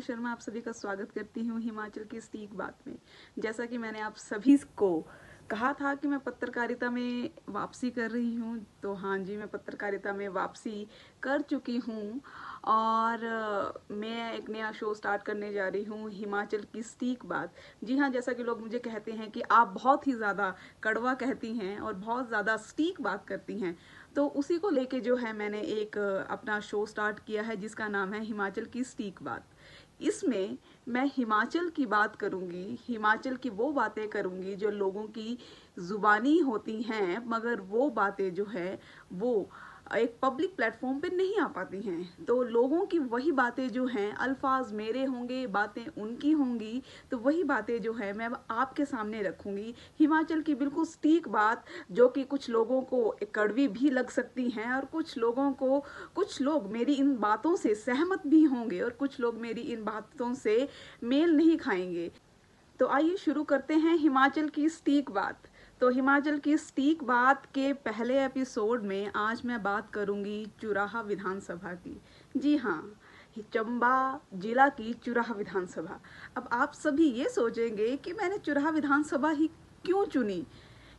मैं शर्मा आप सभी का स्वागत करती हूँ हिमाचल की स्टीक बात में। जैसा कि मैंने आप सभी को कहा था कि मैं पत्रकारिता में वापसी कर रही हूँ, तो हाँ जी, मैं पत्रकारिता में वापसी कर चुकी हूँ और मैं एक नया शो स्टार्ट करने जा रही हूँ, हिमाचल की स्टीक बात। जी हाँ, जैसा कि लोग मुझे कहते हैं कि आप बहुत ही ज़्यादा कड़वा कहती हैं और बहुत ज़्यादा स्टीक बात करती हैं, तो उसी को लेके जो है मैंने एक अपना शो स्टार्ट किया है जिसका नाम है हिमाचल की स्टीक बात। इसमें मैं हिमाचल की बात करूंगी, हिमाचल की वो बातें करूंगी जो लोगों की जुबानी होती हैं, मगर वो बातें जो है वो एक पब्लिक प्लेटफॉर्म पे नहीं आ पाती हैं। तो लोगों की वही बातें जो हैं, अल्फाज मेरे होंगे, बातें उनकी होंगी, तो वही बातें जो है मैं आपके सामने रखूंगी। हिमाचल की बिल्कुल सटीक बात जो कि कुछ लोगों को कड़वी भी लग सकती हैं और कुछ लोग मेरी इन बातों से सहमत भी होंगे और कुछ लोग मेरी इन बातों से मेल नहीं खाएंगे। तो आइए शुरू करते हैं हिमाचल की सटीक बात। तो हिमाचल की सटीक बात के पहले एपिसोड में आज मैं बात करूंगी चुराहा विधानसभा की। जी हाँ, चंबा जिला की चुराहा विधानसभा। अब आप सभी ये सोचेंगे कि मैंने चुराहा विधानसभा ही क्यों चुनी।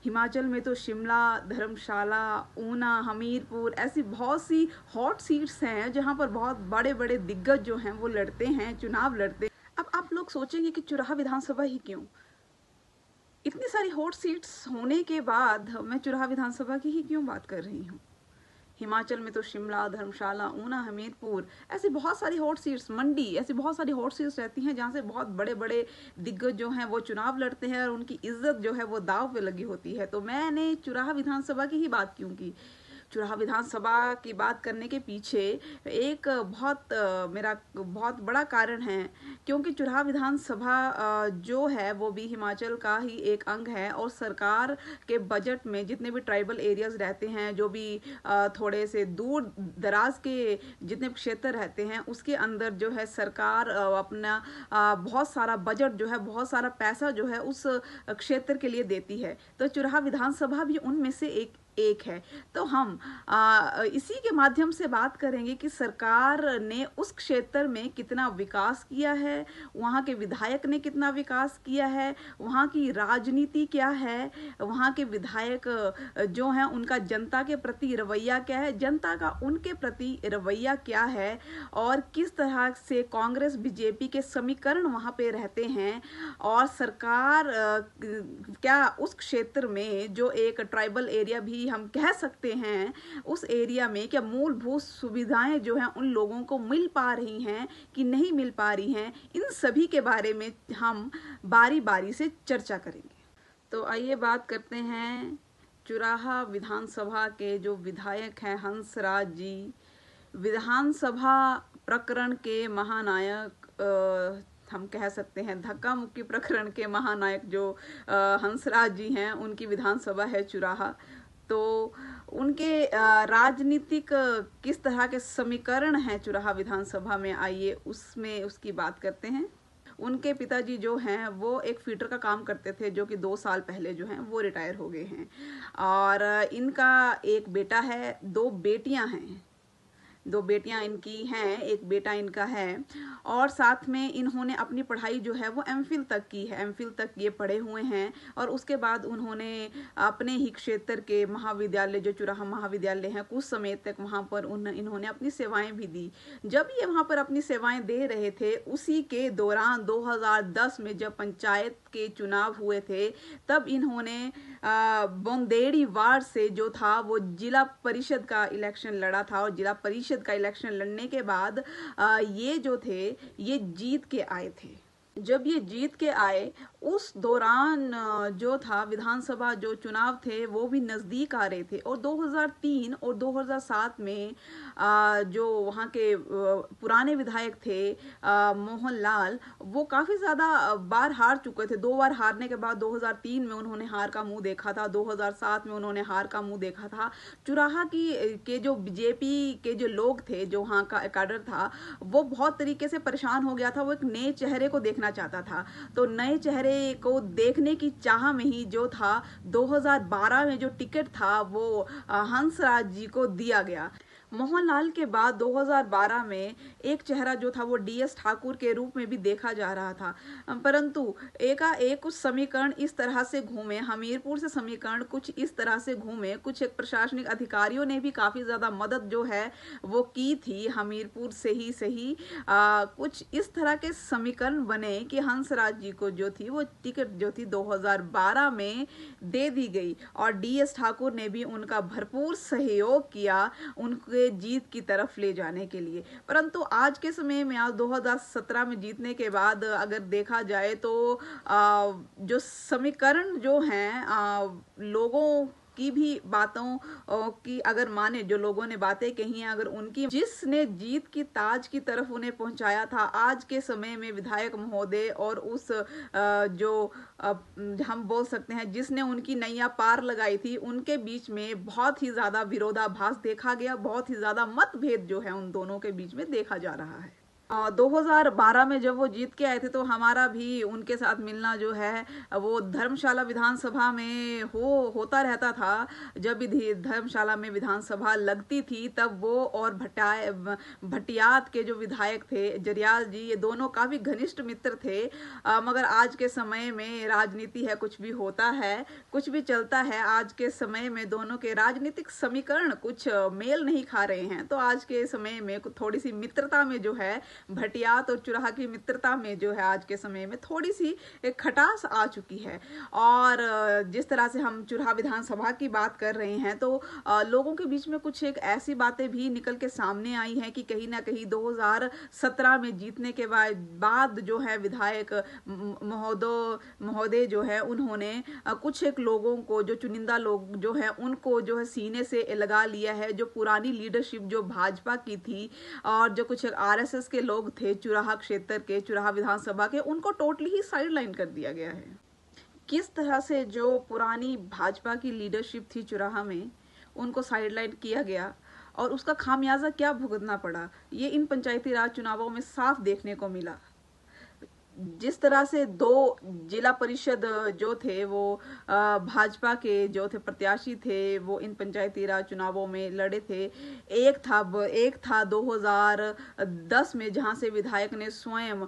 हिमाचल में तो शिमला, धर्मशाला, ऊना, हमीरपुर ऐसी बहुत सी हॉट सीट्स हैं जहां पर बहुत बड़े बड़े दिग्गज जो हैं वो लड़ते हैं, चुनाव लड़ते हैं। अब आप लोग सोचेंगे कि चुराहा विधानसभा ही क्यों, इतनी सारी हॉट सीट्स होने के बाद मैं चुराहा विधानसभा की ही क्यों बात कर रही हूँ। हिमाचल में तो शिमला, धर्मशाला, ऊना, हमीरपुर ऐसी बहुत सारी हॉट सीट्स, मंडी ऐसी बहुत सारी हॉट सीट्स रहती हैं जहाँ से बहुत बड़े बड़े दिग्गज जो हैं वो चुनाव लड़ते हैं और उनकी इज्जत जो है वो दाव पे लगी होती है। तो मैंने चुराहा विधानसभा की ही बात क्यों की। चुराहा विधानसभा की बात करने के पीछे एक मेरा बहुत बड़ा कारण है, क्योंकि चुराहा विधानसभा जो है वो भी हिमाचल का ही एक अंग है और सरकार के बजट में जितने भी ट्राइबल एरियाज रहते हैं, जो भी थोड़े से दूर दराज के जितने क्षेत्र रहते हैं, उसके अंदर जो है सरकार अपना बहुत सारा बजट जो है, बहुत सारा पैसा जो है उस क्षेत्र के लिए देती है। तो चुराहा विधानसभा भी उनमें से एक है। तो हम इसी के माध्यम से बात करेंगे कि सरकार ने उस क्षेत्र में कितना विकास किया है, वहाँ के विधायक ने कितना विकास किया है, वहाँ की राजनीति क्या है, वहाँ के विधायक जो हैं उनका जनता के प्रति रवैया क्या है, जनता का उनके प्रति रवैया क्या है, और किस तरह से कांग्रेस बीजेपी के समीकरण वहाँ पे रहते हैं, और सरकार क्या उस क्षेत्र में जो एक ट्राइबल एरिया भी हम कह सकते हैं, उस एरिया में क्या मूलभूत सुविधाएं जो हैं उन लोगों को मिल पा रही हैं कि नहीं मिल पा रही हैं, इन सभी के बारे में हम बारी बारी से चर्चा करेंगे। तो आइए बात करते हैं चुराहा विधानसभा के जो विधायक हैं हंसराज जी, विधानसभा प्रकरण के महानायक हम कह सकते हैं, धक्का मुक्की प्रकरण के महानायक जो हंसराज जी हैं, उनकी विधानसभा है चुराहा। तो उनके राजनीतिक किस तरह के समीकरण हैं चुराहा विधानसभा में, आइए उसकी बात करते हैं। उनके पिताजी जो हैं वो एक फीटर का काम करते थे, जो कि 2 साल पहले जो हैं वो रिटायर हो गए हैं, और इनका एक बेटा है, 2 बेटियां हैं। 2 बेटियां इनकी हैं, एक बेटा इनका है, और साथ में इन्होंने अपनी पढ़ाई जो है वो एमफिल तक की है, एमफिल तक ये पढ़े हुए हैं, और उसके बाद उन्होंने अपने ही क्षेत्र के महाविद्यालय जो चुराहा महाविद्यालय है, कुछ समय तक वहाँ पर इन्होंने अपनी सेवाएं भी दी। जब ये वहाँ पर अपनी सेवाएं दे रहे थे, उसी के दौरान 2010 में जब पंचायत के चुनाव हुए थे, तब इन्होंने बोंदेड़ी वार्ड से जो था वो जिला परिषद का इलेक्शन लड़ा था, और जिला परिषद का इलेक्शन लड़ने के बाद ये जो थे ये जीत के आए थे। जब ये जीत के आए, उस दौरान जो था विधानसभा जो चुनाव थे वो भी नज़दीक आ रहे थे, और 2003 और 2007 में जो वहाँ के पुराने विधायक थे मोहन लाल, वो काफ़ी ज़्यादा बार हार चुके थे। 2 बार हारने के बाद 2003 में उन्होंने हार का मुंह देखा था, 2007 में उन्होंने हार का मुंह देखा था। चुराहा के जो बीजेपी के जो लोग थे, जो वहाँ का कैडर था, वो बहुत तरीके से परेशान हो गया था। वो एक नए चेहरे को देखना चाहता था, तो नए चेहरे को देखने की चाह में ही जो था 2012 में जो टिकट था वो हंसराज जी को दिया गया। मोहनलाल के बाद 2012 में एक चेहरा जो था वो डीएस ठाकुर के रूप में भी देखा जा रहा था, परंतु एकाएक कुछ समीकरण इस तरह से घूमे, हमीरपुर से समीकरण कुछ इस तरह से घूमे, कुछ एक प्रशासनिक अधिकारियों ने भी काफ़ी ज़्यादा मदद जो है वो की थी, हमीरपुर से ही सही कुछ इस तरह के समीकरण बने कि हंसराज जी को जो थी वो टिकट जो थी 2012 में दे दी गई और डीएस ठाकुर ने भी उनका भरपूर सहयोग किया उनके जीत की तरफ ले जाने के लिए। परंतु आज के समय में, आज 2017 में जीतने के बाद अगर देखा जाए तो जो समीकरण जो हैं लोगों की भी बातों की अगर माने, जो लोगों ने बातें कही हैं अगर उनकी, जिसने जीत की ताज की तरफ उन्हें पहुंचाया था आज के समय में विधायक महोदय, और उस जो हम बोल सकते हैं जिसने उनकी नैया पार लगाई थी, उनके बीच में बहुत ही ज्यादा विरोधाभास देखा गया, बहुत ही ज्यादा मतभेद जो है उन दोनों के बीच में देखा जा रहा है। 2012 में जब वो जीत के आए थे तो हमारा भी उनके साथ मिलना जो है वो धर्मशाला विधानसभा में होता रहता था। जब भी धर्मशाला में विधानसभा लगती थी तब वो और भटियात के जो विधायक थे जरियाल जी, ये दोनों काफ़ी घनिष्ठ मित्र थे। मगर आज के समय में राजनीति है, कुछ भी होता है, कुछ भी चलता है, आज के समय में दोनों के राजनीतिक समीकरण कुछ मेल नहीं खा रहे हैं। तो आज के समय में थोड़ी सी मित्रता में जो है, भटियात और चुराहा की मित्रता में जो है आज के समय में थोड़ी सी एक खटास आ चुकी है। और जिस तरह से हम चुराहा विधानसभा की बात कर रहे हैं तो लोगों के बीच में कुछ एक ऐसी बातें भी निकल के सामने आई हैं कि कहीं ना कहीं 2017 में जीतने के बाद जो है विधायक महोदय जो है उन्होंने कुछ एक लोगों को, जो चुनिंदा लोग जो है उनको जो है सीने से लगा लिया है। जो पुरानी लीडरशिप जो भाजपा की थी और जो कुछ आरएसएस के लोग थे चुराहा क्षेत्र के, चुराहा विधानसभा के, उनको टोटली ही साइडलाइन कर दिया गया है। किस तरह से जो पुरानी भाजपा की लीडरशिप थी चुराहा में, उनको साइडलाइन किया गया और उसका खामियाजा क्या भुगतना पड़ा, ये इन पंचायती राज चुनावों में साफ देखने को मिला। जिस तरह से 2 जिला परिषद जो थे वो भाजपा के जो थे प्रत्याशी थे वो इन पंचायती राज चुनावों में लड़े थे। एक था 2010 में जहां से विधायक ने स्वयं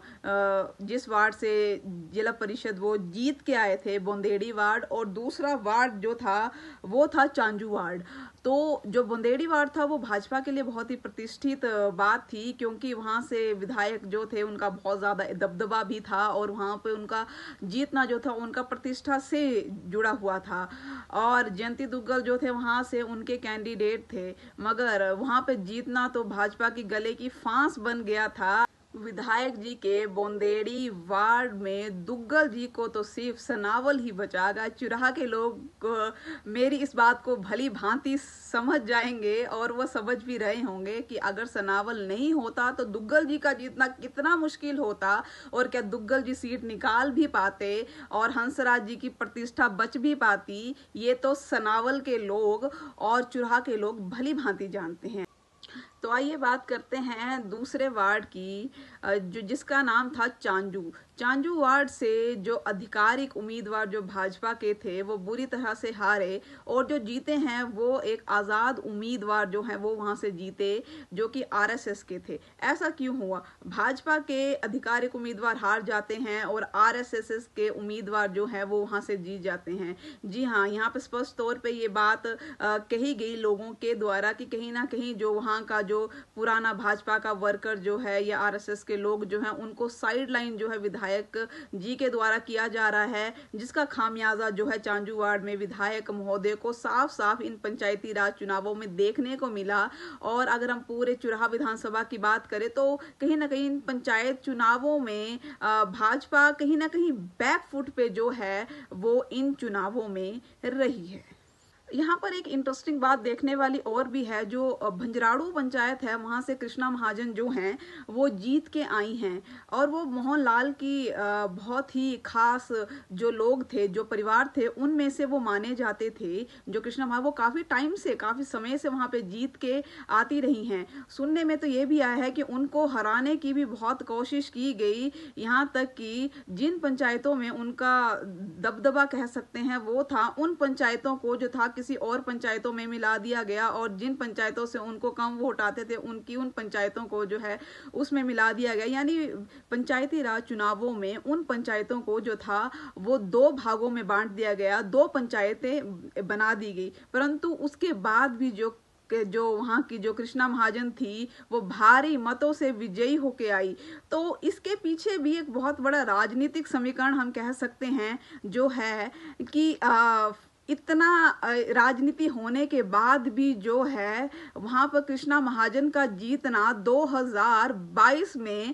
जिस वार्ड से जिला परिषद वो जीत के आए थे, बोंदेड़ी वार्ड, और दूसरा वार्ड जो था वो था चांजू वार्ड। तो जो बोंदेड़ी वार्ड था वो भाजपा के लिए बहुत ही प्रतिष्ठित बात थी, क्योंकि वहां से विधायक जो थे उनका बहुत ज्यादा दबदबा भी था और वहां पे उनका जीतना जो था उनका प्रतिष्ठा से जुड़ा हुआ था। और जयंती दुग्गल जो थे वहां से उनके कैंडिडेट थे, मगर वहां पे जीतना तो भाजपा की गले की फांस बन गया था। विधायक जी के बोंदेड़ी वार्ड में दुग्गल जी को तो सिर्फ सनावल ही बचाएगा। चुराहा के लोग मेरी इस बात को भली भांति समझ जाएंगे और वह समझ भी रहे होंगे कि अगर सनावल नहीं होता तो दुग्गल जी का जीतना कितना मुश्किल होता, और क्या दुग्गल जी सीट निकाल भी पाते और हंसराज जी की प्रतिष्ठा बच भी पाती, ये तो सनावल के लोग और चुराहा के लोग भली भांति जानते हैं। तो आइए बात करते हैं दूसरे वार्ड की, जो जिसका नाम था चांजू वार्ड से जो आधिकारिक उम्मीदवार जो भाजपा के थे वो बुरी तरह से हारे, और जो जीते हैं वो एक आज़ाद उम्मीदवार जो है वो वहां से जीते जो कि आरएसएस के थे। ऐसा क्यों हुआ? भाजपा के आधिकारिक उम्मीदवार हार जाते हैं और आरएसएस के उम्मीदवार जो है वो वहां से जीत जाते हैं। जी हाँ, यहाँ पे स्पष्ट तौर पे ये बात कही गई लोगों के द्वारा कि कहीं ना कहीं जो वहाँ का जो पुराना भाजपा का वर्कर जो है या आरएसएस के लोग जो हैं उनको साइडलाइन जो है विधायक जी के द्वारा किया जा रहा है, जिसका खामियाजा जो है चांजू वार्ड में विधायक महोदय को साफ साफ इन पंचायती राज चुनावों में देखने को मिला। और अगर हम पूरे चुराहा विधानसभा की बात करें तो कहीं ना कहीं इन पंचायत चुनावों में भाजपा कहीं ना कहीं बैक फुट पे जो है वो इन चुनावों में रही है। यहाँ पर एक इंटरेस्टिंग बात देखने वाली और भी है। जो भंजराड़ू पंचायत है वहाँ से कृष्णा महाजन जो हैं वो जीत के आई हैं, और वो मोहनलाल की बहुत ही खास जो लोग थे, जो परिवार थे, उनमें से वो माने जाते थे। जो कृष्णा महाजन वो काफ़ी टाइम से, काफ़ी समय से वहाँ पे जीत के आती रही हैं। सुनने में तो ये भी आया है कि उनको हराने की भी बहुत कोशिश की गई, यहाँ तक कि जिन पंचायतों में उनका दबदबा कह सकते हैं वो था, उन पंचायतों को जो था किसी और पंचायतों में मिला दिया गया और जिन पंचायतों से उनको कम वोट आते थे उनकी उन पंचायतों को जो है उसमें मिला दिया गया। यानी पंचायती राज चुनावों में उन पंचायतों को जो था वो दो भागों में बांट दिया गया, दो पंचायतें बना दी गई। परंतु उसके बाद भी जो वहां की जो कृष्णा महाजन थी वो भारी मतों से विजयी होके आई। तो इसके पीछे भी एक बहुत बड़ा राजनीतिक समीकरण हम कह सकते हैं जो है कि इतना राजनीति होने के बाद भी जो है वहां पर कृष्णा महाजन का जीतना 2022 में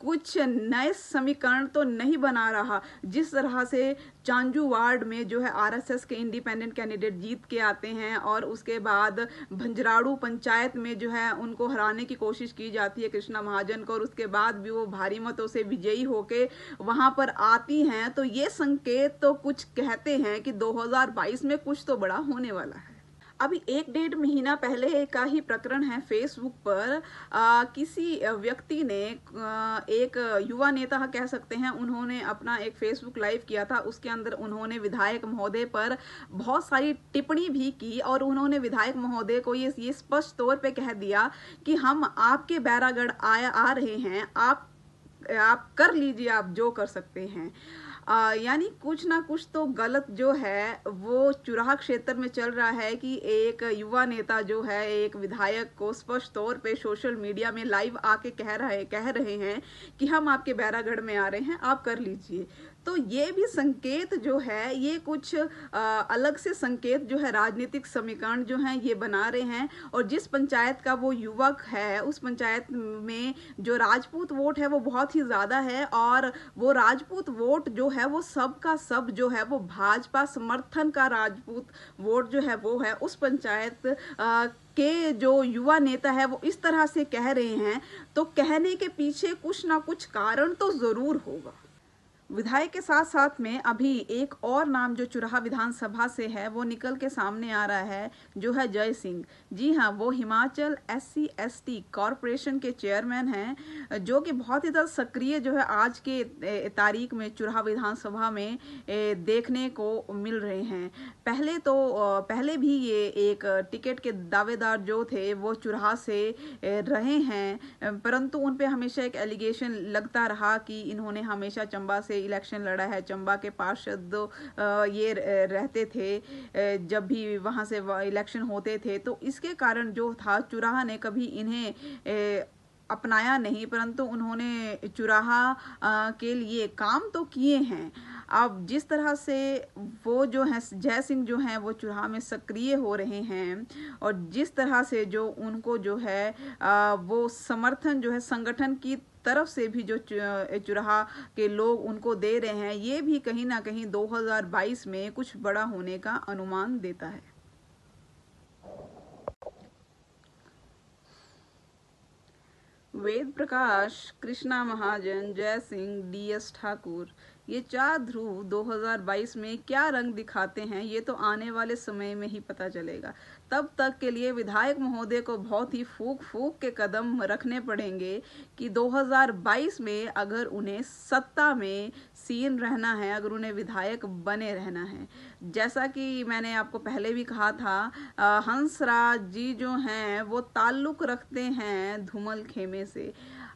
कुछ नए समीकरण तो नहीं बना रहा। जिस तरह से चांजू वार्ड में जो है आरएसएस के इंडिपेंडेंट कैंडिडेट जीत के आते हैं और उसके बाद भंजराड़ू पंचायत में जो है उनको हराने की कोशिश की जाती है कृष्णा महाजन को और उसके बाद भी वो भारी मतों से विजयी होके वहां पर आती हैं, तो ये संकेत तो कुछ कहते हैं कि 2022 में कुछ तो बड़ा होने वाला है। अभी 1-1.5 महीना पहले का ही प्रकरण है, फेसबुक पर किसी व्यक्ति ने एक युवा नेता कह सकते हैं, उन्होंने अपना एक फेसबुक लाइव किया था। उसके अंदर उन्होंने विधायक महोदय पर बहुत सारी टिप्पणी भी की और उन्होंने विधायक महोदय को ये स्पष्ट तौर पे कह दिया कि हम आपके बैरागढ़ आ रहे हैं, आप कर लीजिए, आप जो कर सकते हैं। यानी कुछ ना कुछ तो गलत जो है वो चुराह क्षेत्र में चल रहा है कि एक युवा नेता जो है एक विधायक को स्पष्ट तौर पे सोशल मीडिया में लाइव आके कह रहे हैं कि हम आपके बैरागढ़ में आ रहे हैं, आप कर लीजिए। तो ये भी संकेत जो है ये कुछ अलग से संकेत जो है राजनीतिक समीकरण जो है ये बना रहे हैं। और जिस पंचायत का वो युवक है उस पंचायत में जो राजपूत वोट है वो बहुत ही ज्यादा है और वो राजपूत वोट जो है वो सब का सब जो है वो भाजपा समर्थन का राजपूत वोट जो है वो है। उस पंचायत के जो युवा नेता है वो इस तरह से कह रहे हैं, तो कहने के पीछे कुछ ना कुछ कारण तो जरूर होगा। विधायक के साथ साथ में अभी एक और नाम जो चुराह विधानसभा से है वो निकल के सामने आ रहा है, जो है जय सिंह। जी हाँ, वो हिमाचल SC/ST कॉरपोरेशन के चेयरमैन हैं, जो कि बहुत ही ज़्यादा सक्रिय जो है आज के तारीख में चुराह विधानसभा में देखने को मिल रहे हैं। पहले भी ये एक टिकट के दावेदार जो थे वो चुराह से रहे हैं, परंतु उन पे हमेशा एक एलिगेशन लगता रहा कि इन्होंने हमेशा चंबा से इलेक्शन लड़ा है। चंबा के पार्षद ये रहते थे जब भी वहां से इलेक्शन होते थे, तो इसके कारण जो था चुराह ने कभी इन्हें अपनाया नहीं, परंतु उन्होंने चुराह के लिए काम तो किए हैं। अब जिस तरह से वो जो है जय सिंह जो हैं वो चुराह में सक्रिय हो रहे हैं और जिस तरह से जो उनको जो है वो समर्थन जो है संगठन की तरफ से भी जो चुराह के लोग उनको दे रहे हैं, ये भी कहीं ना कहीं 2022 में कुछ बड़ा होने का अनुमान देता है। वेद प्रकाश, कृष्णा महाजन, जय सिंह, DS ठाकुर, ये 4 ध्रुव 2022 में क्या रंग दिखाते हैं ये तो आने वाले समय में ही पता चलेगा। तब तक के लिए विधायक महोदय को बहुत ही फूक के कदम रखने पड़ेंगे कि 2022 में अगर उन्हें सत्ता में सीन रहना है, अगर उन्हें विधायक बने रहना है। जैसा कि मैंने आपको पहले भी कहा था, हंसराज जी जो हैं वो ताल्लुक रखते हैं धूमल खेमे से।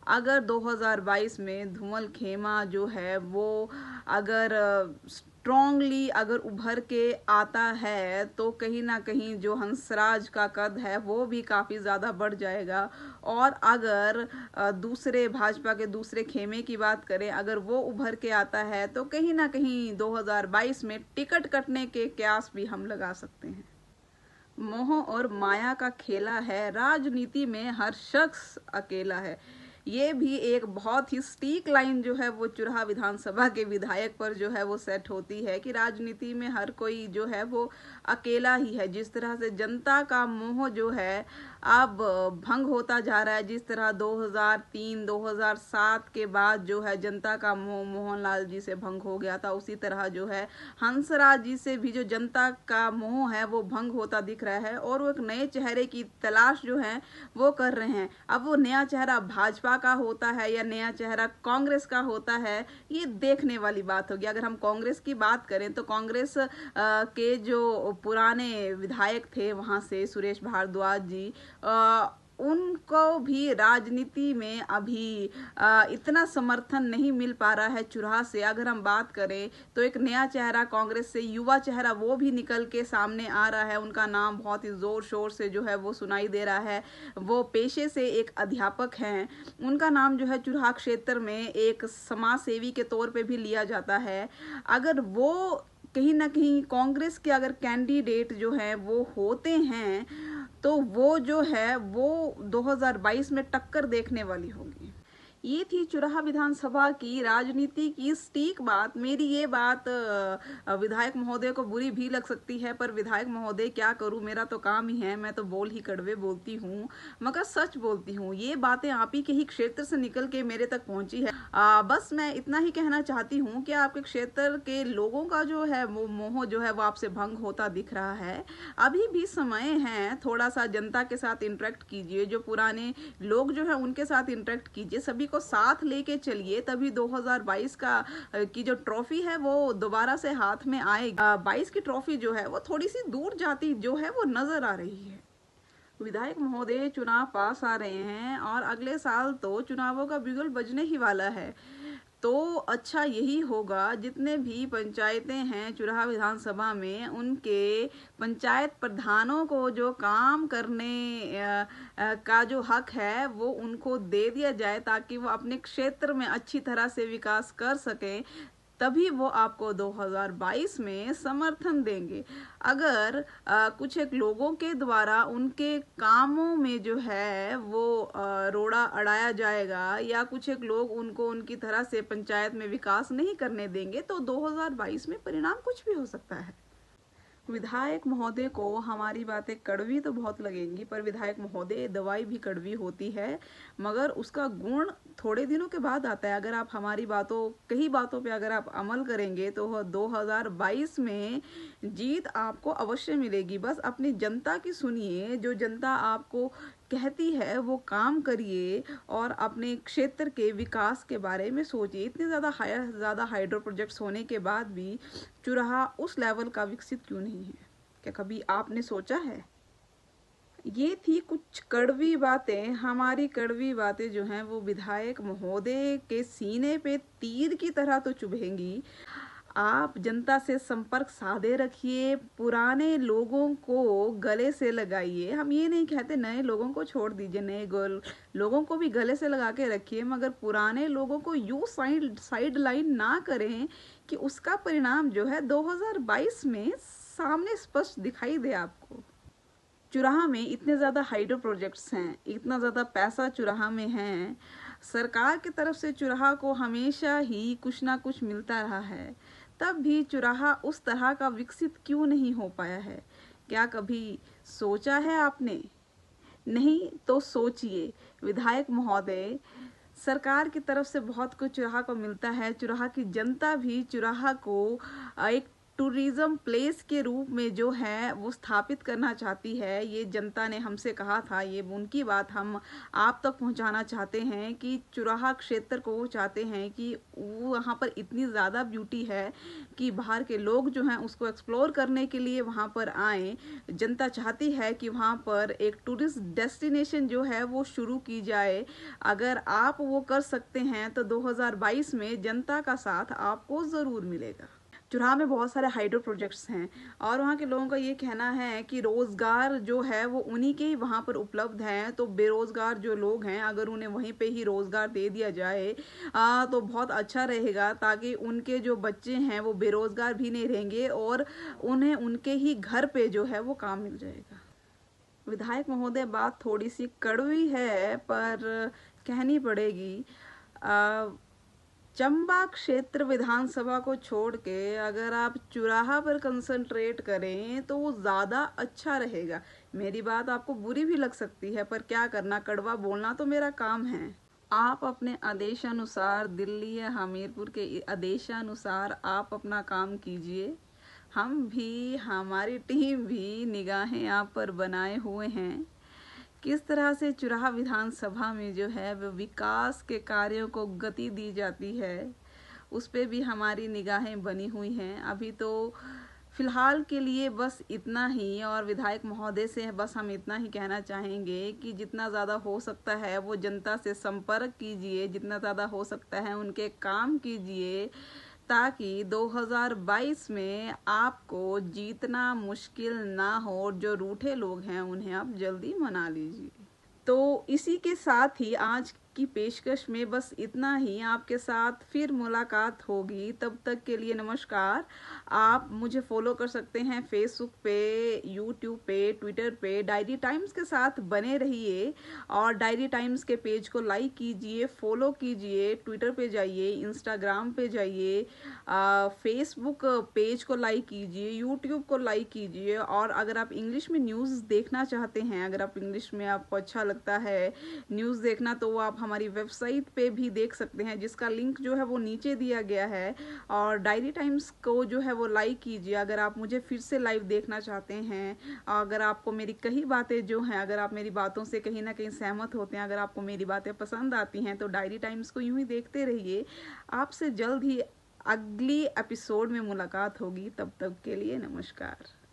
अगर 2022 में धूमल खेमा जो है वो अगर स्ट्रॉन्गली अगर उभर के आता है तो कहीं ना कहीं जो हंसराज का कद है वो भी काफ़ी ज़्यादा बढ़ जाएगा। और अगर दूसरे भाजपा के दूसरे खेमे की बात करें, अगर वो उभर के आता है तो कहीं ना कहीं 2022 में टिकट कटने के कयास भी हम लगा सकते हैं। मोह और माया का खेला है, राजनीति में हर शख्स अकेला है। ये भी एक बहुत ही स्टीक लाइन जो है वो चुराह विधानसभा के विधायक पर जो है वो सेट होती है कि राजनीति में हर कोई जो है वो अकेला ही है। जिस तरह से जनता का मोह जो है अब भंग होता जा रहा है। जिस तरह 2003 2007 के बाद जो है जनता का मोह मोहनलाल जी से भंग हो गया था, उसी तरह जो है हंसराज जी से भी जो जनता का मोह है वो भंग होता दिख रहा है, और वो एक नए चेहरे की तलाश जो है वो कर रहे हैं। अब वो नया चेहरा भाजपा का होता है या नया चेहरा कांग्रेस का होता है, ये देखने वाली बात होगी। अगर हम कांग्रेस की बात करें तो कांग्रेस के जो पुराने विधायक थे वहां से, सुरेश भारद्वाज जी, उनको भी राजनीति में अभी इतना समर्थन नहीं मिल पा रहा है चुराह से। अगर हम बात करें तो एक नया चेहरा कांग्रेस से, युवा चेहरा, वो भी निकल के सामने आ रहा है। उनका नाम बहुत ही जोर शोर से जो है वो सुनाई दे रहा है। वो पेशे से एक अध्यापक हैं। उनका नाम जो है चुराह क्षेत्र में एक समाज सेवी के तौर पे भी लिया जाता है। अगर वो कहीं ना कहीं कांग्रेस के अगर कैंडिडेट जो है वो होते हैं तो वो जो है वो 2022 में टक्कर देखने वाली होगी। ये थी चुराह विधानसभा की राजनीति की सटीक बात। मेरी ये बात विधायक महोदय को बुरी भी लग सकती है, पर विधायक महोदय क्या करूं, मेरा तो काम ही है। मैं तो बोल ही कड़वे बोलती हूँ मगर सच बोलती हूँ। ये बातें आप ही के ही क्षेत्र से निकल के मेरे तक पहुंची है। बस मैं इतना ही कहना चाहती हूँ कि आपके क्षेत्र के लोगों का जो है वो मोह जो है वो आपसे भंग होता दिख रहा है। अभी भी समय है, थोड़ा सा जनता के साथ इंटरेक्ट कीजिए, जो पुराने लोग जो है उनके साथ इंटरेक्ट कीजिए, सभी को साथ लेके चलिए, तभी 2022 का की जो ट्रॉफी है वो दोबारा से हाथ में आएगी। 22 की ट्रॉफी जो है वो थोड़ी सी दूर जाती जो है वो नजर आ रही है। विधायक महोदय चुनाव पास आ रहे हैं और अगले साल तो चुनावों का बिगुल बजने ही वाला है। तो अच्छा यही होगा, जितने भी पंचायतें हैं चुराह विधानसभा में, उनके पंचायत प्रधानों को जो काम करने का जो हक है वो उनको दे दिया जाए, ताकि वो अपने क्षेत्र में अच्छी तरह से विकास कर सकें। तभी वो आपको 2022 में समर्थन देंगे। अगर कुछ एक लोगों के द्वारा उनके कामों में जो है वो रोड़ा अड़ाया जाएगा, या कुछ एक लोग उनको उनकी तरह से पंचायत में विकास नहीं करने देंगे, तो 2022 में परिणाम कुछ भी हो सकता है। विधायक महोदय को हमारी बातें कड़वी तो बहुत लगेंगी, पर विधायक महोदय दवाई भी कड़वी होती है, मगर उसका गुण थोड़े दिनों के बाद आता है। अगर आप हमारी कई बातों पे अगर आप अमल करेंगे तो 2022 में जीत आपको अवश्य मिलेगी। बस अपनी जनता की सुनिए, जो जनता आपको कहती है वो काम करिए, और अपने क्षेत्र के विकास के बारे में सोचिए। इतने ज़्यादा हाइड्रो प्रोजेक्ट्स होने के बाद भी चुराह उस लेवल का विकसित क्यों नहीं है? क्या कभी आपने सोचा है? ये थी कुछ कड़वी बातें। हमारी कड़वी बातें जो हैं वो विधायक महोदय के सीने पे तीर की तरह तो चुभेंगी। आप जनता से संपर्क साधे रखिए, पुराने लोगों को गले से लगाइए। हम ये नहीं कहते नए लोगों को छोड़ दीजिए, नए लोगों को भी गले से लगा के रखिए, मगर पुराने लोगों को यूं साइड लाइन ना करें कि उसका परिणाम जो है 2022 में सामने स्पष्ट दिखाई दे आपको। चुराह में इतने ज़्यादा हाइड्रो प्रोजेक्ट्स हैं, इतना ज़्यादा पैसा चुराह में है, सरकार की तरफ से चुराह को हमेशा ही कुछ ना कुछ मिलता रहा है, तब भी चुराह उस तरह का विकसित क्यों नहीं हो पाया है? क्या कभी सोचा है आपने? नहीं तो सोचिए। विधायक महोदय, सरकार की तरफ से बहुत कुछ चुराह को मिलता है। चुराह की जनता भी चुराह को एक टूरिज्म प्लेस के रूप में जो है वो स्थापित करना चाहती है। ये जनता ने हमसे कहा था, ये उनकी बात हम आप तक पहुंचाना चाहते हैं कि चुराह क्षेत्र को वो चाहते हैं कि वो वहाँ पर इतनी ज़्यादा ब्यूटी है कि बाहर के लोग जो हैं उसको एक्सप्लोर करने के लिए वहाँ पर आएँ। जनता चाहती है कि वहाँ पर एक टूरिस्ट डेस्टिनेशन जो है वो शुरू की जाए। अगर आप वो कर सकते हैं तो 2022 में जनता का साथ आपको ज़रूर मिलेगा। चुराह में बहुत सारे हाइड्रो प्रोजेक्ट्स हैं, और वहाँ के लोगों का ये कहना है कि रोज़गार जो है वो उन्हीं के ही वहाँ पर उपलब्ध हैं। तो बेरोज़गार जो लोग हैं, अगर उन्हें वहीं पे ही रोज़गार दे दिया जाए तो बहुत अच्छा रहेगा, ताकि उनके जो बच्चे हैं वो बेरोज़गार भी नहीं रहेंगे और उन्हें उनके ही घर पे जो है वो काम मिल जाएगा। विधायक महोदय, बात थोड़ी सी कड़वी है पर कहनी पड़ेगी। चंबा क्षेत्र विधानसभा को छोड़ के अगर आप चुराहा पर कंसंट्रेट करें तो वो ज़्यादा अच्छा रहेगा। मेरी बात आपको बुरी भी लग सकती है, पर क्या करना, कड़वा बोलना तो मेरा काम है। आप अपने आदेशानुसार, दिल्ली या हमीरपुर के आदेशानुसार आप अपना काम कीजिए। हम भी, हमारी टीम भी निगाहें आप पर बनाए हुए हैं। किस तरह से चुराहा विधानसभा में जो है वो विकास के कार्यों को गति दी जाती है, उस पे भी हमारी निगाहें बनी हुई हैं। अभी तो फिलहाल के लिए बस इतना ही, और विधायक महोदय से बस हम इतना ही कहना चाहेंगे कि जितना ज़्यादा हो सकता है वो जनता से संपर्क कीजिए, जितना ज़्यादा हो सकता है उनके काम कीजिए, ताकि 2022 में आपको जीतना मुश्किल ना हो, और जो रूठे लोग हैं उन्हें आप जल्दी मना लीजिए। तो इसी के साथ ही आज की पेशकश में बस इतना ही। आपके साथ फिर मुलाकात होगी, तब तक के लिए नमस्कार। आप मुझे फॉलो कर सकते हैं फेसबुक पे, यूट्यूब पे, ट्विटर पे। डायरी टाइम्स के साथ बने रहिए, और डायरी टाइम्स के पेज को लाइक कीजिए, फॉलो कीजिए। ट्विटर पे जाइए, इंस्टाग्राम पे जाइए, फेसबुक पेज को लाइक कीजिए, यूट्यूब को लाइक कीजिए। और अगर आप इंग्लिश में न्यूज़ देखना चाहते हैं, अगर आप इंग्लिश में आपको अच्छा लगता है न्यूज़ देखना, तो वो आप हमारी वेबसाइट पे भी देख सकते हैं, जिसका लिंक जो है वो नीचे दिया गया है। और डायरी टाइम्स को जो है वो लाइक कीजिए अगर आप मुझे फिर से लाइव देखना चाहते हैं। अगर आपको मेरी कई बातें जो हैं, अगर आप मेरी बातों से कहीं ना कहीं सहमत होते हैं, अगर आपको मेरी बातें पसंद आती हैं, तो डायरी टाइम्स को यूं ही देखते रहिए। आपसे जल्द ही अगली एपिसोड में मुलाकात होगी, तब तक के लिए नमस्कार।